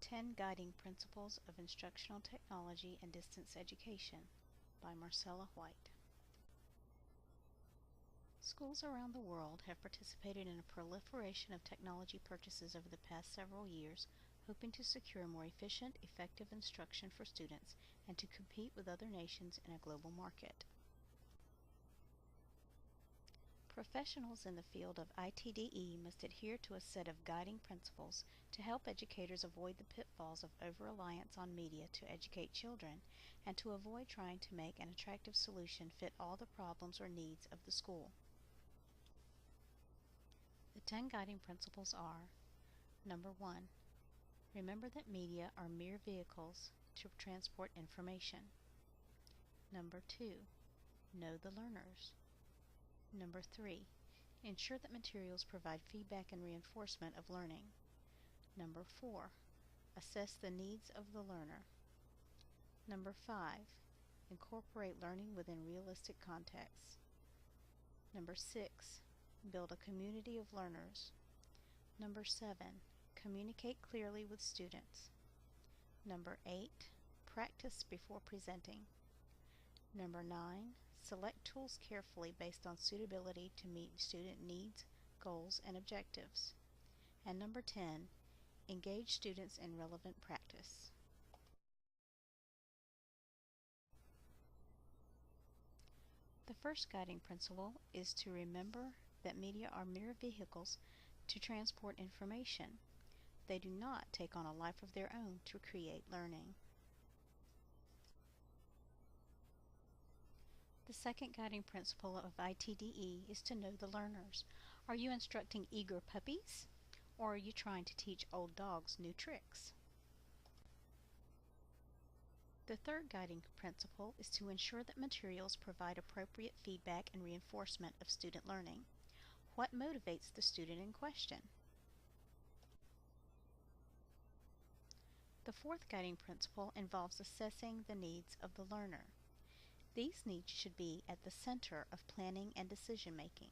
10 Guiding Principles of Instructional Technology and Distance Education by Marcella White. Schools around the world have participated in a proliferation of technology purchases over the past several years, hoping to secure more efficient, effective instruction for students and to compete with other nations in a global market. Professionals in the field of ITDE must adhere to a set of guiding principles to help educators avoid the pitfalls of over-reliance on media to educate children and to avoid trying to make an attractive solution fit all the problems or needs of the school. The 10 guiding principles are: Number 1. Remember that media are mere vehicles to transport information. Number 2. Know the learners. Number 3. Ensure that materials provide feedback and reinforcement of learning. Number 4. Assess the needs of the learner. Number 5. Incorporate learning within realistic contexts. Number 6. Build a community of learners. Number 7. Communicate clearly with students. Number 8. Practice before presenting. Number 9. Select tools carefully based on suitability to meet student needs, goals, and objectives. And number 10. Engage students in relevant practice. The first guiding principle is to remember that media are mere vehicles to transport information. They do not take on a life of their own to create learning. The second guiding principle of ITDE is to know the learners. Are you instructing eager puppies, or are you trying to teach old dogs new tricks? The third guiding principle is to ensure that materials provide appropriate feedback and reinforcement of student learning. What motivates the student in question? The fourth guiding principle involves assessing the needs of the learner. These needs should be at the center of planning and decision making.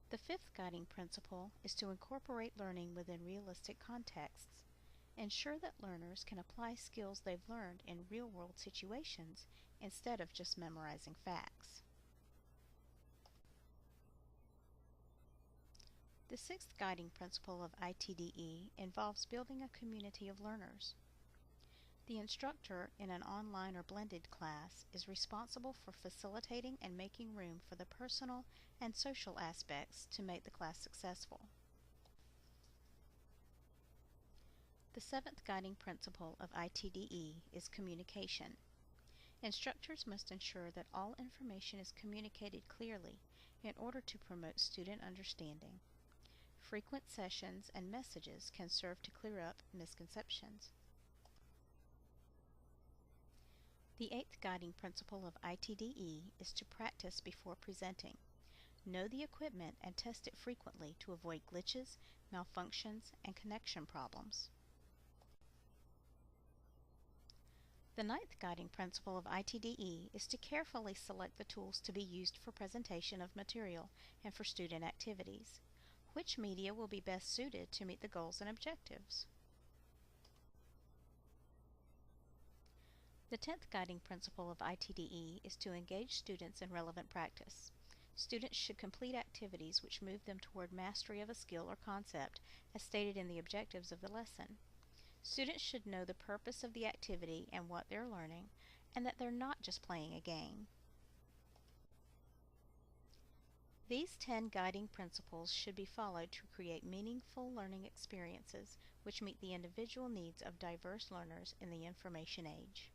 The fifth guiding principle is to incorporate learning within realistic contexts. Ensure that learners can apply skills they've learned in real-world situations instead of just memorizing facts. The sixth guiding principle of ITDE involves building a community of learners. The instructor in an online or blended class is responsible for facilitating and making room for the personal and social aspects to make the class successful. The seventh guiding principle of ITDE is communication. Instructors must ensure that all information is communicated clearly in order to promote student understanding. Frequent sessions and messages can serve to clear up misconceptions. The eighth guiding principle of ITDE is to practice before presenting. Know the equipment and test it frequently to avoid glitches, malfunctions, and connection problems. The ninth guiding principle of ITDE is to carefully select the tools to be used for presentation of material and for student activities. Which media will be best suited to meet the goals and objectives? The 10th guiding principle of ITDE is to engage students in relevant practice. Students should complete activities which move them toward mastery of a skill or concept as stated in the objectives of the lesson. Students should know the purpose of the activity and what they're learning, and that they're not just playing a game. These 10 guiding principles should be followed to create meaningful learning experiences which meet the individual needs of diverse learners in the information age.